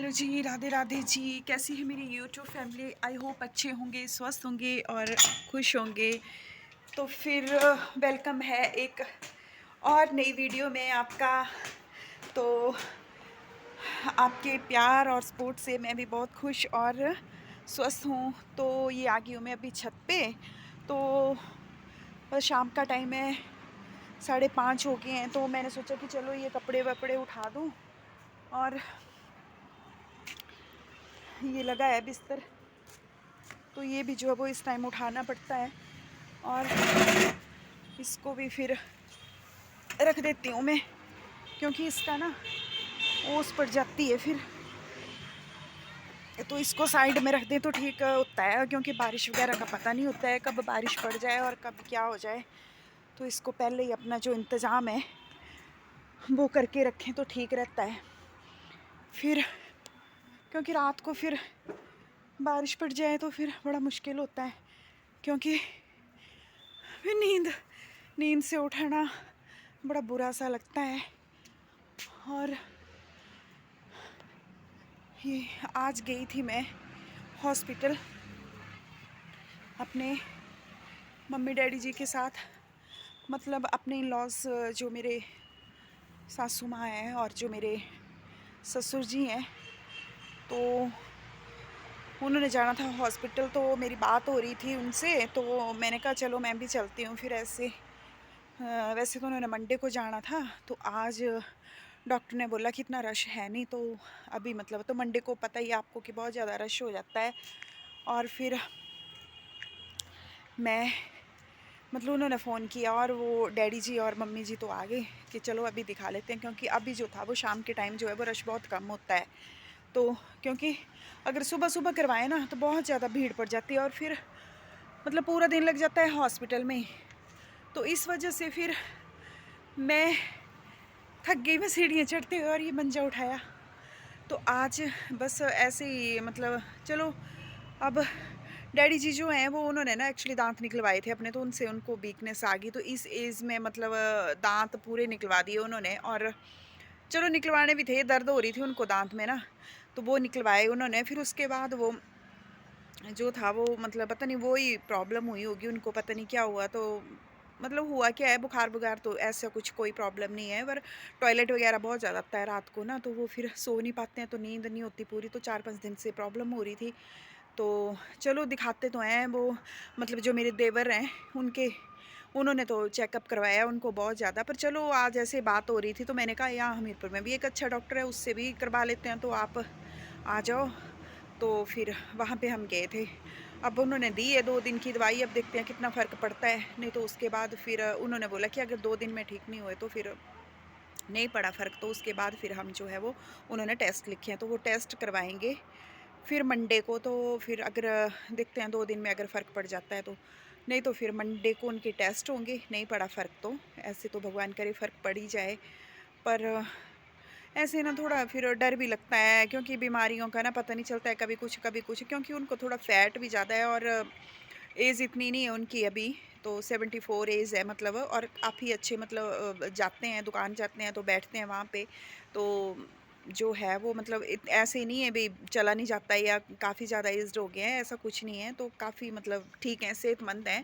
Hello जी, राधे राधे जी। कैसी है मेरी यूट्यूब फैमिली? आई होप अच्छे होंगे, स्वस्थ होंगे और खुश होंगे। तो फिर वेलकम है एक और नई वीडियो में आपका। तो आपके प्यार और सपोर्ट से मैं भी बहुत खुश और स्वस्थ हूँ। तो ये आ गई हूँ मैं अभी छत पे। तो बस शाम का टाइम है, 5:30 हो गए हैं। तो मैंने सोचा कि चलो ये कपड़े वपड़े उठा दूँ। और ये लगा है बिस्तर, तो ये भी जो है वो इस टाइम उठाना पड़ता है। और इसको भी फिर रख देती हूँ मैं, क्योंकि इसका ना ओस पड़ जाती है फिर। तो इसको साइड में रख दें तो ठीक होता है, क्योंकि बारिश वगैरह का पता नहीं होता है कब बारिश पड़ जाए और कब क्या हो जाए। तो इसको पहले ही अपना जो इंतज़ाम है वो करके रखें तो ठीक रहता है फिर, क्योंकि रात को फिर बारिश पड़ जाए तो फिर बड़ा मुश्किल होता है। क्योंकि फिर नींद नींद से उठना बड़ा बुरा सा लगता है। और ये आज गई थी मैं हॉस्पिटल अपने मम्मी डैडी जी के साथ, मतलब अपने इन-लॉज़ जो मेरे सासू माँ हैं और जो मेरे ससुर जी हैं। तो उन्होंने जाना था हॉस्पिटल, तो मेरी बात हो रही थी उनसे, तो मैंने कहा चलो मैं भी चलती हूँ फिर ऐसे। वैसे तो उन्होंने मंडे को जाना था, तो आज डॉक्टर ने बोला कि इतना रश है नहीं, तो अभी मतलब तो मंडे को पता ही है आपको कि बहुत ज़्यादा रश हो जाता है। और फिर मैं मतलब उन्होंने फ़ोन किया और वो डैडी जी और मम्मी जी तो आ गए कि चलो अभी दिखा लेते हैं, क्योंकि अभी जो था वो शाम के टाइम जो है वो रश बहुत कम होता है। तो क्योंकि अगर सुबह-सुबह करवाएँ ना तो बहुत ज़्यादा भीड़ पड़ जाती है और फिर मतलब पूरा दिन लग जाता है हॉस्पिटल में ही। तो इस वजह से फिर मैं थक गई, मैं सीढ़ियाँ चढ़ते हुए और ये मंजा उठाया। तो आज बस ऐसे ही मतलब चलो, अब डैडी जी जो हैं वो उन्होंने ना एक्चुअली दाँत निकलवाए थे अपने, तो उनसे उनको वीकनेस आ गई। तो इस एज में मतलब दाँत पूरे निकलवा दिए उन्होंने। और चलो निकलवाने भी थे, दर्द हो रही थी उनको दाँत में ना, तो वो निकलवाए उन्होंने। फिर उसके बाद वो जो था वो मतलब पता नहीं वो ही प्रॉब्लम हुई होगी उनको, पता नहीं क्या हुआ। तो मतलब हुआ क्या है, बुखार-वुखार तो ऐसा कुछ कोई प्रॉब्लम नहीं है, पर टॉयलेट वगैरह बहुत ज़्यादा आता है रात को ना, तो वो फिर सो नहीं पाते हैं, तो नींद नहीं होती पूरी। तो 4-5 दिन से प्रॉब्लम हो रही थी। तो चलो दिखाते तो हैं वो, मतलब जो मेरे देवर हैं उनके, उन्होंने तो चेकअप करवाया उनको बहुत ज़्यादा। पर चलो आज ऐसे बात हो रही थी तो मैंने कहा यहाँ हमीरपुर में भी एक अच्छा डॉक्टर है, उससे भी करवा लेते हैं, तो आप आ जाओ। तो फिर वहाँ पे हम गए थे। अब उन्होंने दी है 2 दिन की दवाई, अब देखते हैं कितना फ़र्क पड़ता है। नहीं तो उसके बाद फिर उन्होंने बोला कि अगर 2 दिन में ठीक नहीं हुए तो फिर नहीं पड़ा फ़र्क, तो उसके बाद फिर हम जो है वो उन्होंने टेस्ट लिखे हैं, तो वो टेस्ट करवाएँगे फिर मंडे को। तो फिर अगर देखते हैं 2 दिन में अगर फ़र्क पड़ जाता है तो, नहीं तो फिर मंडे को उनके टेस्ट होंगे, नहीं पड़ा फ़र्क तो ऐसे तो भगवान करे फ़र्क पड़ ही जाए। पर ऐसे ना थोड़ा फिर डर भी लगता है, क्योंकि बीमारियों का ना पता नहीं चलता है, कभी कुछ, क्योंकि उनको थोड़ा फैट भी ज़्यादा है और एज इतनी नहीं है उनकी अभी। तो 74 एज है मतलब, और काफ़ी अच्छे मतलब जाते हैं, दुकान जाते हैं तो बैठते हैं वहाँ पे। तो जो है वो मतलब ऐसे नहीं है भई चला नहीं जाता है या काफ़ी ज़्यादा एज्ड हो गए हैं, ऐसा कुछ नहीं है। तो काफ़ी मतलब ठीक हैं, सेहतमंद हैं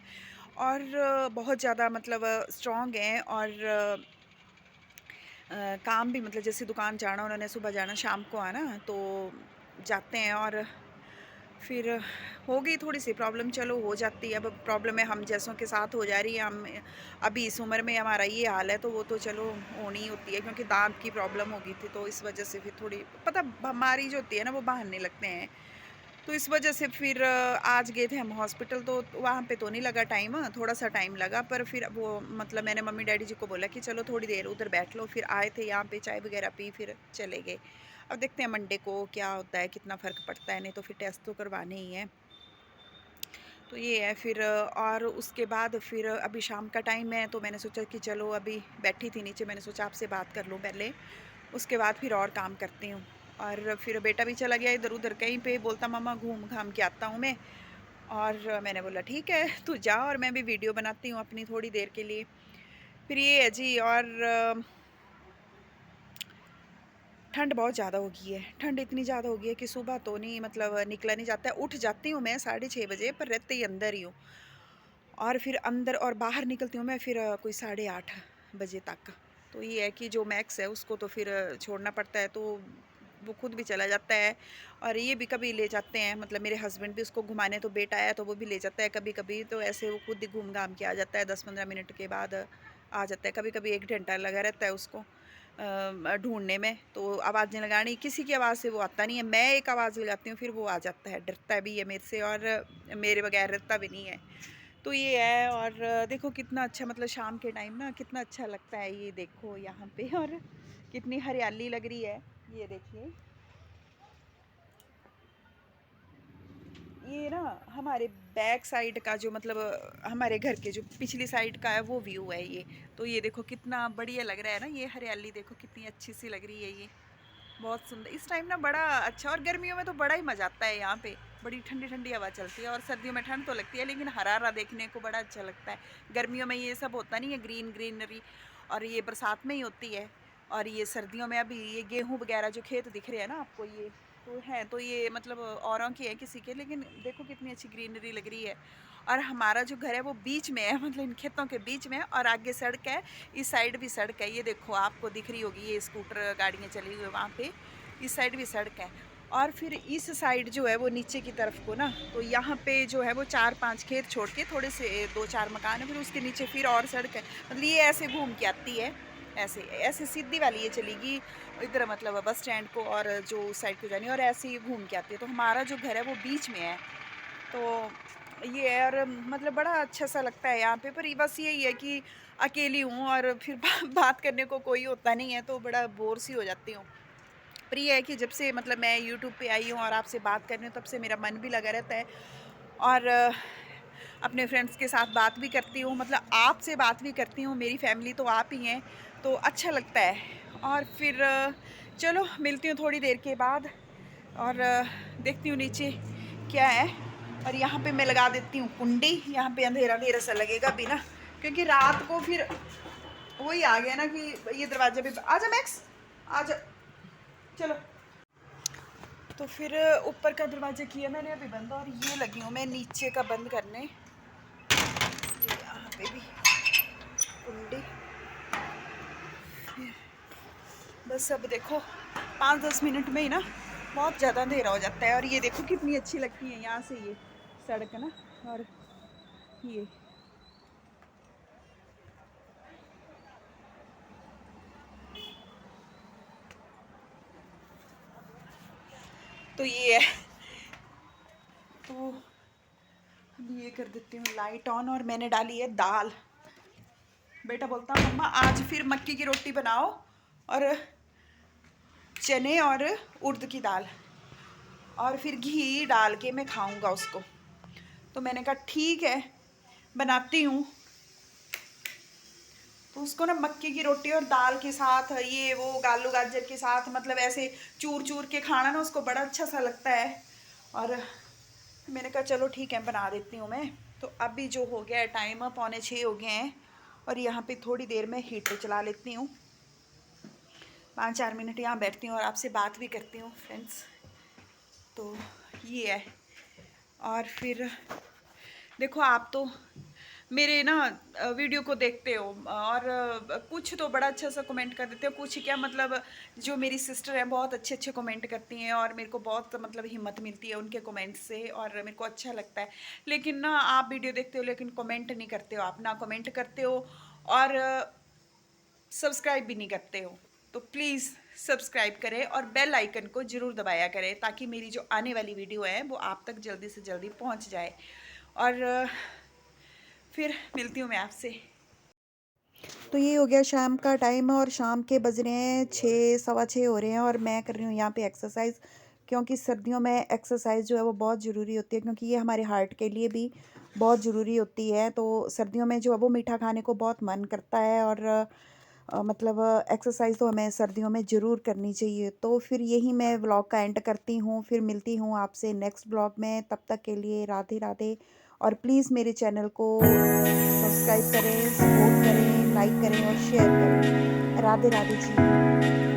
और बहुत ज़्यादा मतलब स्ट्रॉन्ग हैं। और काम भी मतलब जैसे दुकान जाना, उन्होंने सुबह जाना शाम को आना, तो जाते हैं। और फिर हो गई थोड़ी-सी प्रॉब्लम, चलो हो जाती है, अब प्रॉब्लम है हम जैसों के साथ हो जा रही है, हम अभी इस उम्र में हमारा ये हाल है, तो वो तो चलो होनी ही होती है, क्योंकि दाँत की प्रॉब्लम हो गई थी, तो इस वजह से फिर थोड़ी पता बीमारी जो होती है ना वो बहाने लगते हैं। तो इस वजह से फिर आज गए थे हम हॉस्पिटल, तो वहाँ पे तो नहीं लगा टाइम, थोड़ा-सा टाइम लगा। पर फिर वो मतलब मैंने मम्मी-डैडी जी को बोला कि चलो थोड़ी देर उधर बैठ लो, फिर आए थे यहाँ पे, चाय वगैरह पी, फिर चले गए। अब देखते हैं मंडे को क्या होता है, कितना फ़र्क पड़ता है, नहीं तो फिर टेस्ट तो करवाने ही हैं। तो ये है फिर और उसके बाद फिर अभी शाम का टाइम है, तो मैंने सोचा कि चलो अभी बैठी थी नीचे, मैंने सोचा आपसे बात कर लूँ पहले, उसके बाद फिर और काम करती हूँ। और फिर बेटा भी चला गया इधर-उधर कहीं पे, बोलता मम्मा घूम-घाम के आता हूँ मैं। और मैंने बोला ठीक है तू जा, और मैं भी वीडियो बनाती हूँ अपनी थोड़ी देर के लिए। फिर ये है जी। और ठंड बहुत ज़्यादा हो गई है। ठंड इतनी ज़्यादा हो गई है कि सुबह तो नहीं मतलब निकला नहीं जाता है। उठ जाती हूँ मैं 6:30 बजे, पर रहते ही अंदर ही हूँ। और फिर अंदर और बाहर निकलती हूँ मैं फिर कोई 8:30 बजे तक। तो ये है कि जो मैक्स है उसको तो फिर छोड़ना पड़ता है, तो वो खुद भी चला जाता है। और ये भी कभी ले जाते हैं, मतलब मेरे हस्बैंड भी उसको घुमाने, तो बेटा आया तो वो भी ले जाता है कभी-कभी, तो ऐसे वो खुद ही घूम-घाम के आ जाता है, 10-15 मिनट के बाद आ जाता है। कभी-कभी 1 घंटा लगा रहता है उसको ढूँढने में, तो आवाज़ें लगानी, किसी की आवाज़ से वो आता नहीं है। मैं एक आवाज़ लगाती हूँ फिर वो आ जाता है, डरता भी है मेरे से और मेरे बगैर रहता भी नहीं है। तो ये है। और देखो कितना अच्छा, मतलब शाम के टाइम ना कितना अच्छा लगता है, ये देखो यहाँ पे और कितनी हरियाली लग रही है। ये देखिए, ये ना हमारे बैक साइड का जो मतलब हमारे घर के जो पिछली साइड का है वो व्यू है ये। तो ये देखो कितना बढ़िया लग रहा है ना, ये हरियाली देखो कितनी अच्छी सी लग रही है ये। बहुत सुंदर इस टाइम ना, बड़ा अच्छा। और गर्मियों में तो बड़ा ही मजा आता है यहाँ पे, बड़ी ठंडी ठंडी हवा चलती है। और सर्दियों में ठंड तो लगती है लेकिन हरा हरा देखने को बड़ा अच्छा लगता है। गर्मियों में ये सब होता नहीं है, ग्रीन ग्रीनरी, और ये बरसात में ही होती है। और ये सर्दियों में अभी ये गेहूं वगैरह जो खेत दिख रहे हैं ना आपको, ये तो है, तो ये मतलब औरों की है किसी के, लेकिन देखो कितनी अच्छी ग्रीनरी लग रही है। और हमारा जो घर है वो बीच में है, मतलब इन खेतों के बीच में है, और आगे सड़क है, इस साइड भी सड़क है। ये देखो आपको दिख रही होगी, ये स्कूटर गाड़ियाँ चली हुई है वहाँ पे, इस साइड भी सड़क है। और फिर इस साइड जो है वो नीचे की तरफ को ना, तो यहाँ पे जो है वो 4-5 खेत छोड़ के थोड़े से 2-4 मकान है, फिर उसके नीचे फिर और सड़क है। मतलब ये ऐसे घूम के आती है, ऐसे ऐसे सीधी वाली ये चलेगी इधर, मतलब बस स्टैंड को, और जो उस साइड को जानी है, और ऐसे ही घूम के आती है। तो हमारा जो घर है वो बीच में है। तो ये है। और मतलब बड़ा अच्छा सा लगता है यहाँ पे, पर ये बस यही है कि अकेली हूँ और फिर बात करने को कोई होता नहीं है, तो बड़ा बोर सी हो जाती हूँ। पर ये है कि जब से मतलब मैं यूट्यूब पे आई हूँ और आपसे बात कर रही हूँ, तब से मेरा मन भी लगा रहता है। और अपने फ्रेंड्स के साथ बात भी करती हूँ, मतलब आपसे बात भी करती हूँ, मेरी फैमिली तो आप ही हैं, तो अच्छा लगता है। और फिर चलो मिलती हूँ थोड़ी देर के बाद, और देखती हूँ नीचे क्या है। और यहाँ पे मैं लगा देती हूँ कुंडी, यहाँ पे अंधेरा अंधेरा सा लगेगा भी ना, क्योंकि रात को फिर वही आ गया ना कि ये दरवाजा भी, आजा मैक्स आजा, चलो। तो फिर ऊपर का दरवाजा किया मैंने अभी बंद, और ये लगी हूँ मैं नीचे का बंद करने। ये यहाँ पे भी कुंडी, बस अब देखो 5-10 मिनट में ही ना बहुत ज़्यादा अंधेरा हो जाता है। और ये देखो कितनी अच्छी लगती है यहाँ से ये सड़क ना, और ये तो ये है। तो अब ये कर देती हूँ लाइट ऑन, और मैंने डाली है दाल। बेटा बोलता मम्मा आज फिर मक्की की रोटी बनाओ और चने और उड़द की दाल, और फिर घी डाल के मैं खाऊंगा उसको। तो मैंने कहा ठीक है बनाती हूँ। तो उसको ना मक्की की रोटी और दाल के साथ, ये वो आलू गाजर के साथ, मतलब ऐसे चूर चूर के खाना ना उसको बड़ा अच्छा सा लगता है। और मैंने कहा चलो ठीक है बना देती हूँ मैं। तो अभी जो हो गया है टाइम 5:45 हो गए हैं, और यहाँ पे थोड़ी देर में हीटर चला लेती हूँ, 5-4 मिनट यहाँ बैठती हूँ और आपसे बात भी करती हूँ फ्रेंड्स। तो ये है। और फिर देखो आप तो मेरे ना वीडियो को देखते हो, और कुछ तो बड़ा अच्छा सा कमेंट कर देते हो, कुछ क्या मतलब जो मेरी सिस्टर है बहुत अच्छे अच्छे कमेंट करती हैं, और मेरे को बहुत मतलब हिम्मत मिलती है उनके कमेंट से, और मेरे को अच्छा लगता है। लेकिन ना आप वीडियो देखते हो लेकिन कमेंट नहीं करते हो, आप ना कमेंट करते हो और सब्सक्राइब भी नहीं करते हो। तो प्लीज़ सब्सक्राइब करें और बेल आइकन को ज़रूर दबाया करें, ताकि मेरी जो आने वाली वीडियो है वो आप तक जल्दी से जल्दी पहुंच जाए। और फिर मिलती हूँ मैं आपसे। तो ये हो गया शाम का टाइम, और शाम के बज रहे हैं 6, 6:15 हो रहे हैं, और मैं कर रही हूँ यहाँ पे एक्सरसाइज, क्योंकि सर्दियों में एक्सरसाइज जो है वो बहुत ज़रूरी होती है, क्योंकि ये हमारे हार्ट के लिए भी बहुत ज़रूरी होती है। तो सर्दियों में जो है वो मीठा खाने को बहुत मन करता है, और मतलब एक्सरसाइज तो हमें सर्दियों में ज़रूर करनी चाहिए। तो फिर यही मैं व्लॉग का एंड करती हूँ, फिर मिलती हूँ आपसे नेक्स्ट व्लॉग में। तब तक के लिए राधे राधे, और प्लीज़ मेरे चैनल को सब्सक्राइब करें, सपोर्ट करें, लाइक करें और शेयर करें। राधे राधे जी।